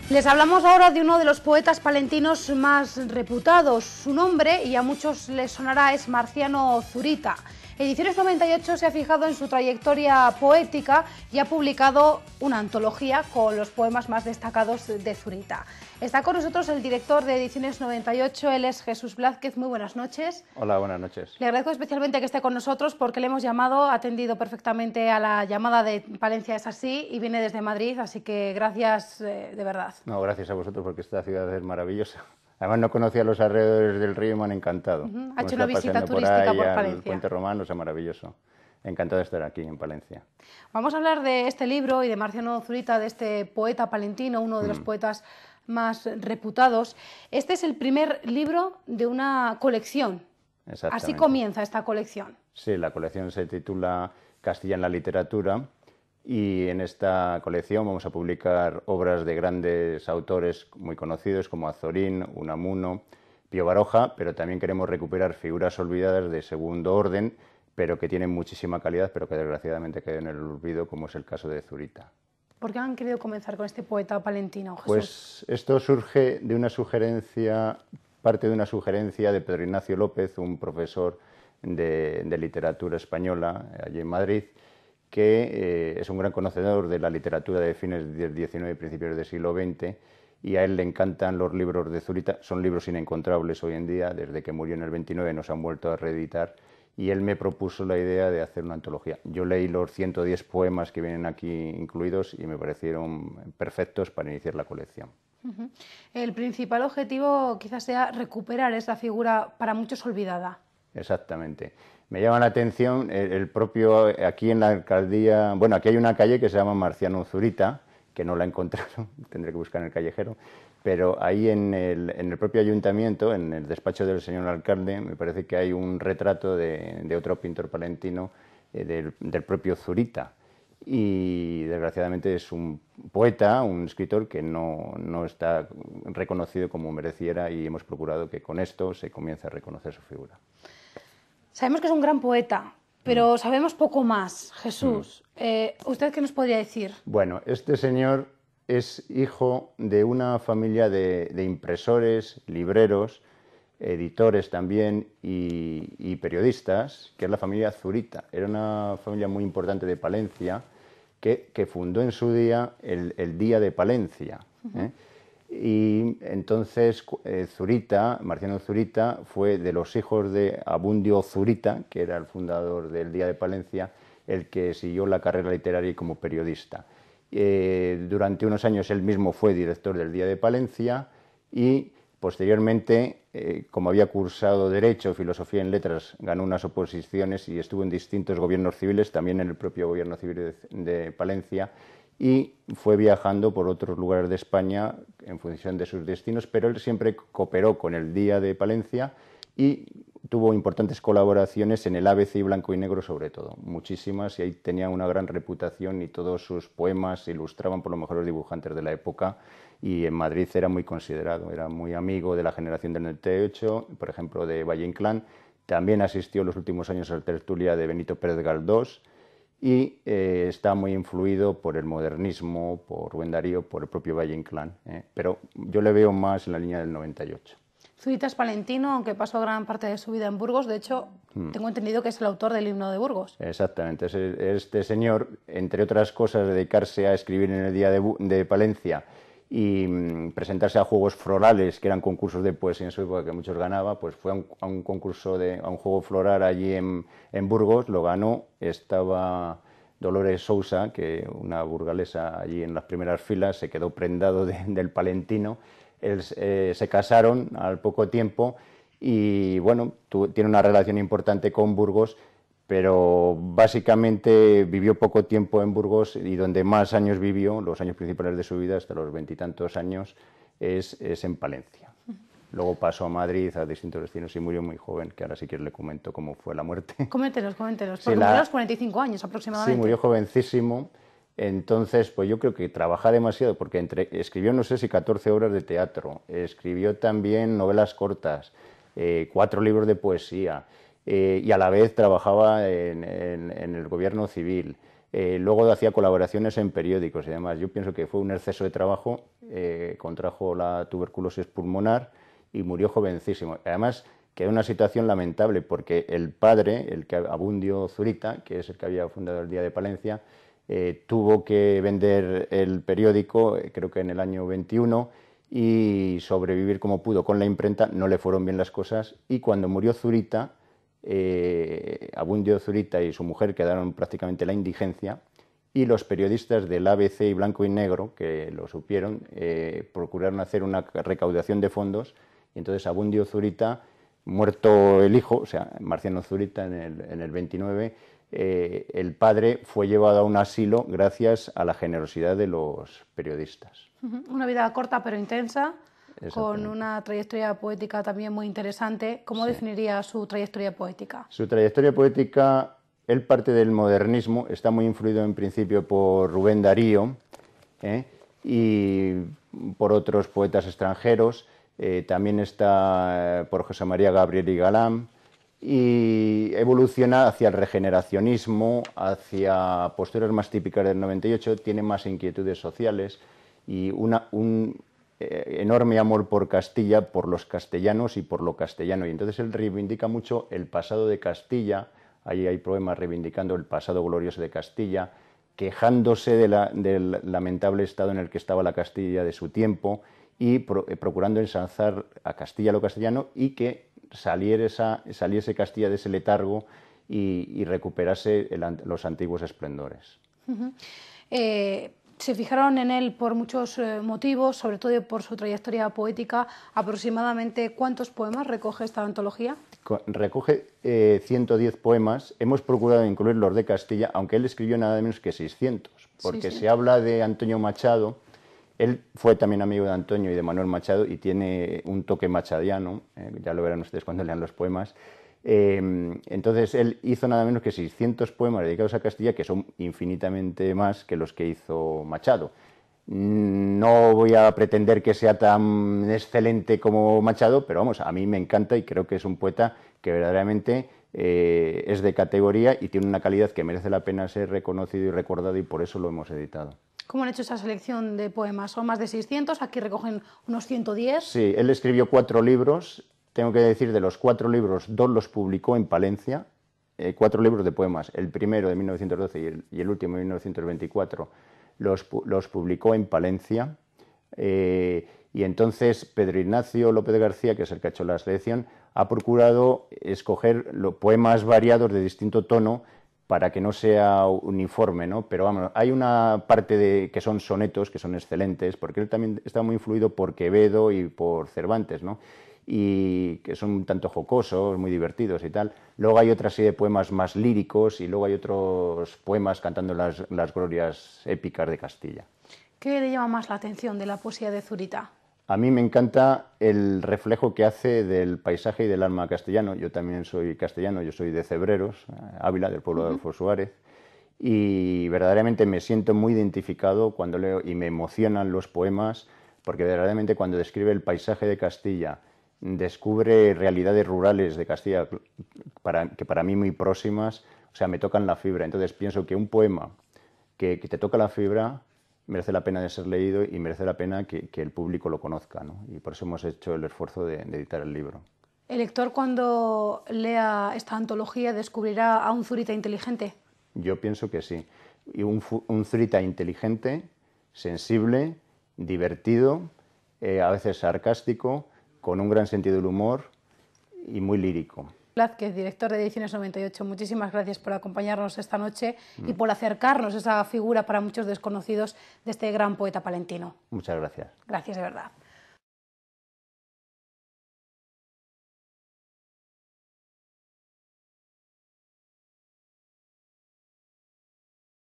Les hablamos ahora de uno de los poetas palentinos más reputados. Su nombre, y a muchos les sonará, es Marciano Zurita. Ediciones 98 se ha fijado en su trayectoria poética y ha publicado una antología con los poemas más destacados de Zurita. Está con nosotros el director de Ediciones 98, él es Jesús Blázquez. Muy buenas noches. Hola, buenas noches. Le agradezco especialmente que esté con nosotros porque le hemos llamado, ha atendido perfectamente a la llamada de Palencia es así y viene desde Madrid, así que gracias de verdad. No, gracias a vosotros porque esta ciudad es maravillosa. Además no conocía los alrededores del río y me han encantado. Ha hecho una visita turística por Palencia. El Puente Romano, es maravilloso. Encantado de estar aquí en Palencia. Vamos a hablar de este libro y de Marciano Zurita, de este poeta palentino, uno de los poetas más reputados. Este es el primer libro de una colección. Exactamente. Así comienza esta colección. Sí, la colección se titula Castilla en la literatura y en esta colección vamos a publicar obras de grandes autores muy conocidos como Azorín, Unamuno, Pío Baroja, pero también queremos recuperar figuras olvidadas de segundo orden, pero que tienen muchísima calidad, pero que desgraciadamente quedan en el olvido, como es el caso de Zurita. ¿Por qué han querido comenzar con este poeta palentino, Jesús? Pues esto surge de una sugerencia, parte de una sugerencia de Pedro Ignacio López, un profesor de literatura española allí en Madrid, que es un gran conocedor de la literatura de fines del XIX y principios del siglo XX, y a él le encantan los libros de Zurita. Son libros inencontrables hoy en día, desde que murió en el 29 nos han vuelto a reeditar, y él me propuso la idea de hacer una antología. Yo leí los 110 poemas que vienen aquí incluidos y me parecieron perfectos para iniciar la colección. El principal objetivo quizás sea recuperar esa figura para muchos olvidada. Exactamente. Me llama la atención el propio, aquí en la alcaldía, bueno, aquí hay una calle que se llama Marciano Zurita, que no la he encontrado, tendré que buscar en el callejero, pero ahí en el propio ayuntamiento, en el despacho del señor alcalde, me parece que hay un retrato de otro pintor palentino, del propio Zurita. Y desgraciadamente es un poeta, un escritor que no está reconocido como mereciera, y hemos procurado que con esto se comience a reconocer su figura. Sabemos que es un gran poeta, pero sabemos poco más. Jesús, ¿usted qué nos podría decir? Bueno, este señor es hijo de una familia de impresores, libreros, editores también y periodistas, que es la familia Zurita. Era una familia muy importante de Palencia que fundó en su día el Día de Palencia. Y entonces Zurita, Marciano Zurita, fue de los hijos de Abundio Zurita, que era el fundador del Día de Palencia, el que siguió la carrera literaria como periodista. Durante unos años él mismo fue director del Día de Palencia y posteriormente, como había cursado Derecho, Filosofía en Letras, ganó unas oposiciones y estuvo en distintos gobiernos civiles, también en el propio gobierno civil de Palencia, y fue viajando por otros lugares de España en función de sus destinos, pero él siempre cooperó con el Día de Palencia y tuvo importantes colaboraciones en el ABC y Blanco y Negro sobre todo, muchísimas, y ahí tenía una gran reputación y todos sus poemas se ilustraban por los mejores dibujantes de la época, y en Madrid era muy considerado, era muy amigo de la generación del 98, por ejemplo de Valle Inclán. También asistió en los últimos años a la tertulia de Benito Pérez Galdós y está muy influido por el modernismo, por Rubén Darío, por el propio Valle Inclán, pero yo le veo más en la línea del 98. Zurita es palentino, aunque pasó gran parte de su vida en Burgos. De hecho, tengo entendido que es el autor del himno de Burgos. Exactamente. Este señor, entre otras cosas, dedicarse a escribir en el Día de Palencia y presentarse a juegos florales, que eran concursos de poesía en su época que muchos ganaba, pues fue a un concurso, a un juego floral allí en Burgos, lo ganó. Estaba Dolores Sousa, que una burgalesa allí en las primeras filas, se quedó prendado del palentino. Se casaron al poco tiempo y bueno, tiene una relación importante con Burgos, pero básicamente vivió poco tiempo en Burgos, y donde más años vivió, los años principales de su vida, hasta los 20 y tantos años, es en Palencia. Luego pasó a Madrid, a distintos destinos, y murió muy joven, que ahora sí que le comento cómo fue la muerte. Coméntenos, porque murió a los 45 años aproximadamente. Sí, murió jovencísimo. Entonces, pues yo creo que trabaja demasiado, porque escribió, no sé si 14 obras de teatro, escribió también novelas cortas, 4 libros de poesía, y a la vez trabajaba en el gobierno civil. Luego hacía colaboraciones en periódicos y demás. Yo pienso que fue un exceso de trabajo contrajo la tuberculosis pulmonar y murió jovencísimo. Además, quedó en una situación lamentable porque el padre, Abundio Zurita, que es el que había fundado el Día de Palencia, tuvo que vender el periódico, creo que en el año 21, y sobrevivir como pudo con la imprenta. No le fueron bien las cosas, y cuando murió Zurita, Abundio Zurita y su mujer quedaron prácticamente en la indigencia, y los periodistas del ABC y Blanco y Negro, que lo supieron, procuraron hacer una recaudación de fondos, y entonces Abundio Zurita, muerto el hijo, o sea, Marciano Zurita en el 29, el padre fue llevado a un asilo gracias a la generosidad de los periodistas. Una vida corta pero intensa, con una trayectoria poética también muy interesante. ¿Cómo definiría su trayectoria poética? Su trayectoria poética, él parte del modernismo, está muy influido en principio por Rubén Darío y por otros poetas extranjeros. También está por José María Gabriel y Galán, y evoluciona hacia el regeneracionismo, hacia posturas más típicas del 98, tiene más inquietudes sociales y un enorme amor por Castilla, por los castellanos y por lo castellano. Y entonces él reivindica mucho el pasado de Castilla. Ahí hay poemas reivindicando el pasado glorioso de Castilla, quejándose del lamentable estado en el que estaba la Castilla de su tiempo, y procurando ensalzar a Castilla lo castellano, y que saliese Castilla de ese letargo y recuperase los antiguos esplendores. Se fijaron en él por muchos motivos, sobre todo por su trayectoria poética. Aproximadamente, ¿cuántos poemas recoge esta antología? Recoge 110 poemas. Hemos procurado incluir los de Castilla, aunque él escribió nada menos que 600, porque se habla de Antonio Machado. Él fue también amigo de Antonio y de Manuel Machado y tiene un toque machadiano, ya lo verán ustedes cuando lean los poemas. Entonces él hizo nada menos que 600 poemas dedicados a Castilla, que son infinitamente más que los que hizo Machado. No voy a pretender que sea tan excelente como Machado, pero vamos, a mí me encanta y creo que es un poeta que verdaderamente es de categoría y tiene una calidad que merece la pena ser reconocido y recordado, y por eso lo hemos editado. ¿Cómo han hecho esa selección de poemas? Son más de 600, aquí recogen unos 110. Sí, él escribió 4 libros. Tengo que decir, de los 4 libros, 2 los publicó en Palencia, 4 libros de poemas. El primero de 1912 y el último de 1924 los publicó en Palencia. Y entonces Pedro Ignacio López García, que es el que ha hecho la selección, ha procurado escoger poemas variados de distinto tono para que no sea uniforme, ¿no? Pero vamos, hay una parte que son sonetos, que son excelentes, porque él también está muy influido por Quevedo y por Cervantes, ¿no? Y que son un tanto jocosos, muy divertidos y tal. Luego hay otra serie de poemas más líricos, y luego hay otros poemas cantando las glorias épicas de Castilla. ¿Qué le llama más la atención de la poesía de Zurita? A mí me encanta el reflejo que hace del paisaje y del alma castellano. Yo también soy castellano, yo soy de Cebreros, Ávila, del pueblo de Adolfo Suárez, y verdaderamente me siento muy identificado cuando leo, y me emocionan los poemas, porque verdaderamente cuando describe el paisaje de Castilla, descubre realidades rurales de Castilla que para mí muy próximas, o sea, me tocan la fibra. Entonces pienso que un poema que te toca la fibra merece la pena de ser leído y merece la pena que el público lo conozca, ¿no? Y por eso hemos hecho el esfuerzo de editar el libro. ¿El lector, cuando lea esta antología, descubrirá a un Zurita inteligente? Yo pienso que sí. Y un Zurita inteligente, sensible, divertido, a veces sarcástico, con un gran sentido del humor y muy lírico. Blázquez, director de Ediciones 98, muchísimas gracias por acompañarnos esta noche y por acercarnos a esa figura para muchos desconocidos de este gran poeta palentino. Muchas gracias. Gracias, de verdad.